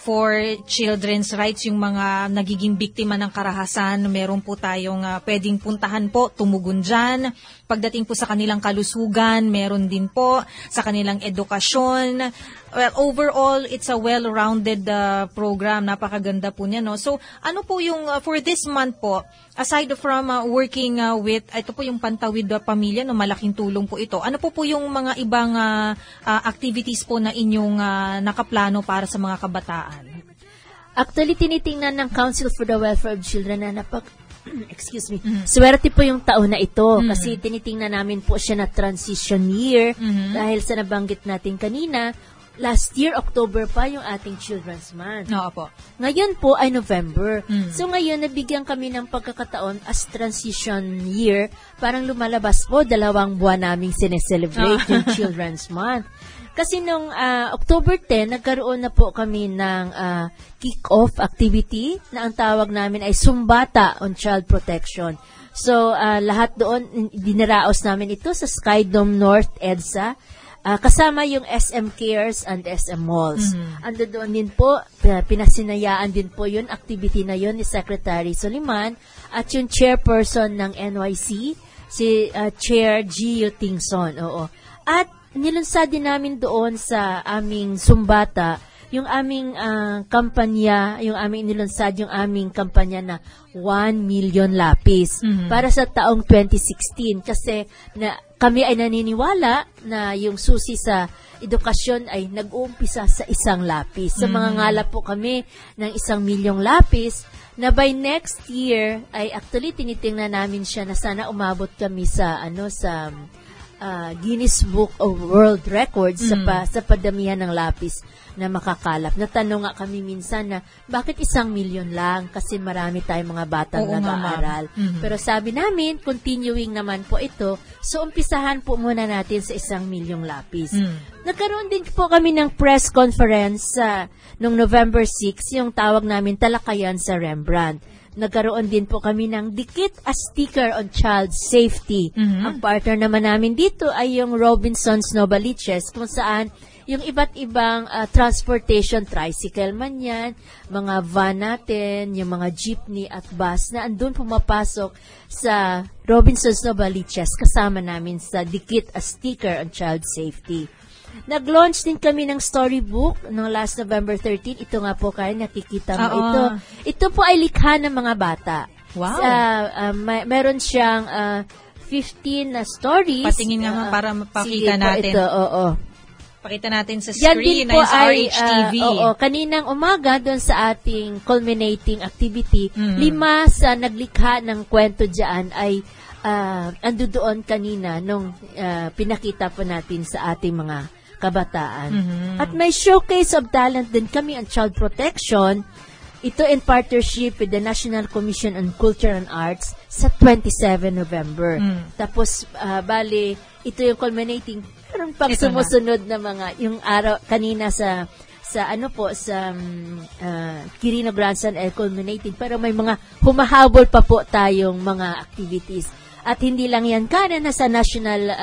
for children's rights, yung mga nagiging biktima ng karahasan, meron po tayong pwedeng puntahan po, tumugon dyan. Pagdating po sa kanilang kalusugan, meron din po sa kanilang edukasyon. Well, overall, it's a well-rounded program. Napakaganda po niya, no? So, ano po yung, for this month po, aside from working with, ito po yung Pantawid Pamilya, no, malaking tulong po ito. Ano po yung mga ibang activities po na inyong nakaplano para sa mga kabataan? Actually, tinitingnan ng Council for the Welfare of Children na excuse me, swerte po yung taon na ito kasi tinitingnan namin po siya na transition year dahil sa nabanggit natin kanina, last year, October pa yung ating Children's Month. Oo po. Ngayon po ay November. So ngayon, nabigyan kami ng pagkakataon as transition year. Parang lumalabas po, 2 buwan naming sineselebrate yung Children's Month. Kasi nung October 10, nagkaroon na po kami ng kick-off activity na ang tawag namin ay Sumbata on Child Protection. So, lahat doon, dinaraos namin ito sa Skydome North EDSA. Kasama yung SM Cares and SM Malls. Ando doon din po, pinasinayaan din po yun, activity na yun ni Secretary Soliman at yung chairperson ng NYC, si Chair Gio Tingson. Oo. At nilunsad din namin doon sa aming Sumbata, yung aming kampanya, yung aming nilunsad, yung aming kampanya na 1 million lapis para sa taong 2016 kasi kami ay naniniwala na yung susi sa edukasyon ay nag-uumpisa sa 1 lapis. So mga ngala po kami ng 1 milyong lapis na by next year ay actually tinitingnan namin siya na sana umabot kami sa Guinness Book of World Records sa padamihan ng lapis na makakalap. Natanong nga kami minsan na bakit 1 milyon lang kasi marami tayong mga batang nag-aaral. Pero sabi namin, continuing naman po ito, so umpisahan po muna natin sa 1 milyong lapis. Nagkaroon din po kami ng press conference noong November 6, yung tawag namin Talakayan sa Rembrandt. Nagkaroon din po kami ng Dikit a Sticker on Child Safety. Ang partner naman namin dito ay yung Robinsons Novaliches kung saan yung iba't ibang transportation, tricycle man yan, mga van natin, yung mga jeepney at bus na andun pumapasok sa Robinsons Novaliches kasama namin sa Dikit a Sticker on Child Safety. Nag-launch din kami ng storybook noong last November 13. Ito nga po kayo, nakikita mo ito. Ito po ay likha ng mga bata. Wow. Meron siyang 15 na stories. Patingin nga para mapakita natin. Ito, oo. Pakita natin sa screen na yung RHTV. Kaninang umaga doon sa ating culminating activity, 5 sa naglikha ng kwento dyan ay ando doon kanina nung pinakita po natin sa ating mga kabataan. At may showcase of talent din kami on child protection. Ito in partnership with the National Commission on Culture and Arts sa 27 November. Tapos, bali, ito yung culminating. Pero pag sumusunod na mga, yung araw, kanina sa Quirino Grandstand ay culminating. Pero may mga humahabol pa po tayong mga activities. At hindi lang yan, Karen, nasa national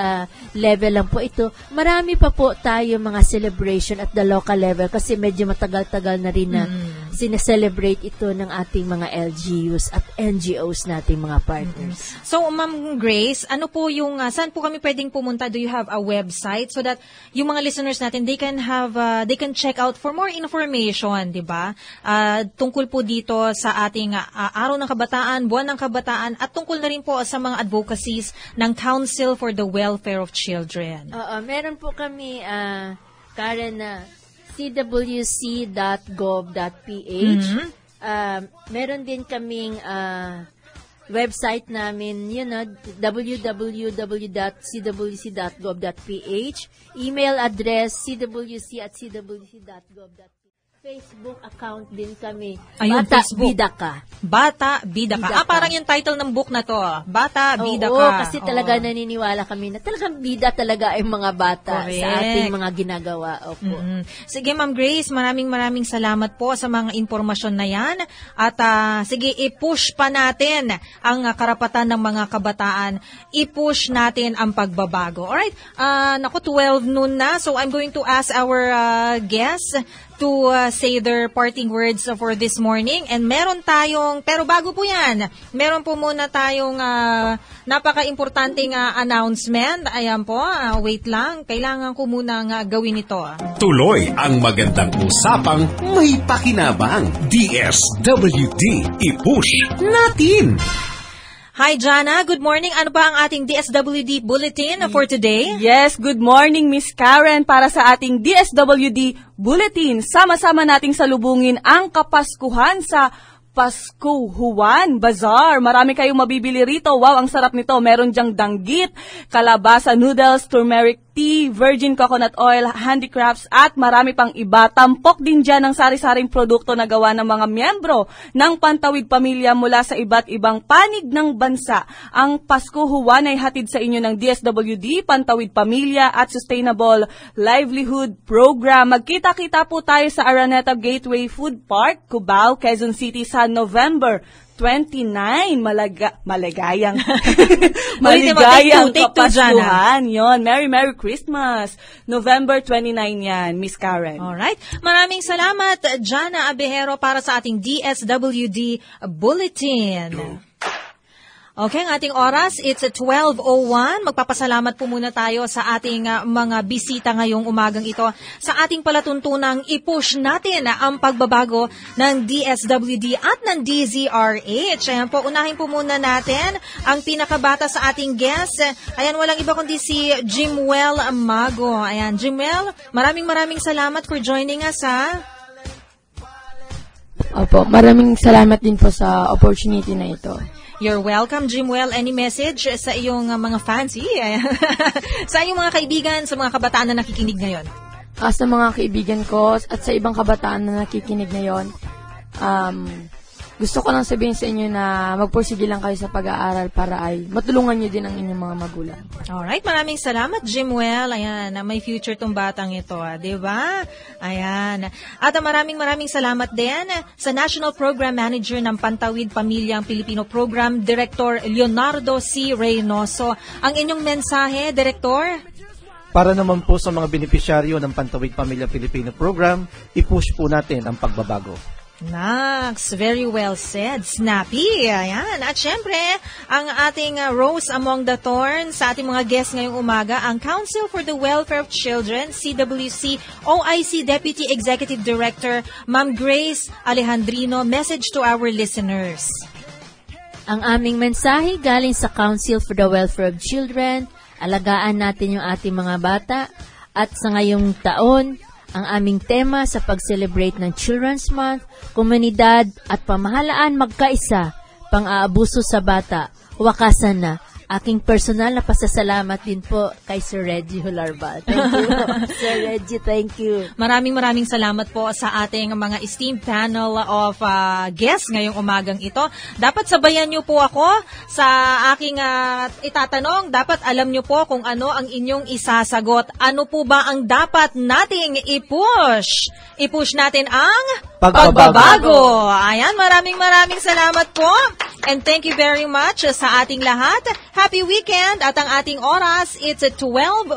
level lang po ito. Marami pa po tayo mga celebration at the local level kasi medyo matagal-tagal na rin na sineselebrate ito ng ating mga LGUs at NGOs nating mga partners. So, Ma'am Grace, ano po yung, saan po kami pwedeng pumunta? Do you have a website so that yung mga listeners natin, they can check out for more information, di ba? Tungkol po dito sa ating Araw ng Kabataan, Buwan ng Kabataan, at tungkol na rin po sa mga advocacies ng Council for the Welfare of Children. Meron po kami, Karen, cwc.gov.ph. Meron din kaming website namin, www.cwc.gov.ph. Email address cwc@cwc.gov.ph. Facebook account din kami. Ayun, Bata Facebook. Bida Ka. Bata Bida Ka. Parang yung title ng book na to. Bata Bida Ka. Oo, kasi talaga naniniwala kami na talagang bida talaga ay mga bata. Correct. Sa ating mga ginagawa. Opo. Sige, Ma'am Grace, maraming salamat po sa mga impormasyon na yan. At sige, i-push pa natin ang karapatan ng mga kabataan. I-push natin ang pagbabago. Alright? Naku, 12 noon na. So I'm going to ask our guests to say their parting words for this morning. And meron tayong, pero bago po yan, meron po muna tayong napaka-importanting announcement. Ayan po, wait lang. Kailangan ko muna gawin ito. Tuloy ang magandang usapang may pakinabang. DSWD, i-push natin! Hi, Jana. Good morning. Ano ba ang ating DSWD bulletin for today? Yes, good morning, Miss Karen. Para sa ating DSWD bulletin, sama-sama nating salubungin ang Kapaskuhan sa Paskuhuan Bazaar. Marami kayong mabibili rito. Wow, ang sarap nito. Meron dyang danggit, kalabasa noodles, turmeric tea, virgin coconut oil, handicrafts, at marami pang iba. Tampok din dyan ang sari-saring produkto na gawa ng mga miyembro ng Pantawid Pamilya mula sa iba't ibang panig ng bansa. Ang Paskuhuan ay hatid sa inyo ng DSWD, Pantawid Pamilya at Sustainable Livelihood Program. Magkita-kita po tayo sa Araneta Gateway Food Park, Cubao, Quezon City sa November 29, maligayang Kapaskuhan. Yon, Merry Christmas. November 29 yan, Miss Karen. Alright. Maraming salamat, Jana Abejero, para sa ating DSWD Bulletin. Okay, ang ating oras, it's 12:01. Magpapasalamat po muna tayo sa ating mga bisita ngayong umagang ito sa ating palatuntunang i-push natin ang pagbabago ng DSWD at ng DZRH. Ayan po, unahin po muna natin ang pinakabata sa ating guest. Ayan, walang iba kundi si Jimwell Mago. Ayan, Jimwell, maraming salamat for joining us, ha? Opo, maraming salamat din po sa opportunity na ito. You're welcome, Jimwell. Any message sa iyong mga fans? Sa iyong mga kaibigan, sa mga kabataan na nakikinig ngayon? Sa mga kaibigan ko at sa ibang kabataan na nakikinig ngayon, gusto ko lang sabihin sa inyo na magpursige lang kayo sa pag-aaral para ay matulungan nyo din ang inyong mga magulang. Alright, maraming salamat, Jimwell. Ayan, may future tong batang ito, di ba? Ayan. At maraming salamat din sa National Program Manager ng Pantawid Pamilyang Pilipino Program, Director Leonardo C. Reynoso. Ang inyong mensahe, Director? Para naman po sa mga benepisyaryo ng Pantawid Pamilyang Pilipino Program, i-push po natin ang pagbabago. Nax, very well said. Snappy. Ayan. At syempre, ang ating Rose Among the Thorns sa ating mga guests ngayong umaga, ang Council for the Welfare of Children, CWC OIC Deputy Executive Director, Ma'am Grace Alejandrino. Message to our listeners. Ang aming mensahe galing sa Council for the Welfare of Children, alagaan natin yung ating mga bata, at sa ngayong taon, ang aming tema sa pag-celebrate ng Children's Month, komunidad at pamahalaan magkaisa, pang-aabuso sa bata, wakasan na. Aking personal na pasasalamat din po kay Sir Reggie Hularba. Thank you. Sir Reggie, thank you. Maraming salamat po sa ating mga esteemed panel of guests ngayong umagang ito. Dapat sabayan niyo po ako sa aking itatanong. Dapat alam niyo po kung ano ang inyong isasagot. Ano po ba ang dapat nating i-push? I-push natin ang pagbabago. Ayan, maraming salamat po. And thank you very much sa ating lahat. Happy weekend at ang ating oras, it's 12:03.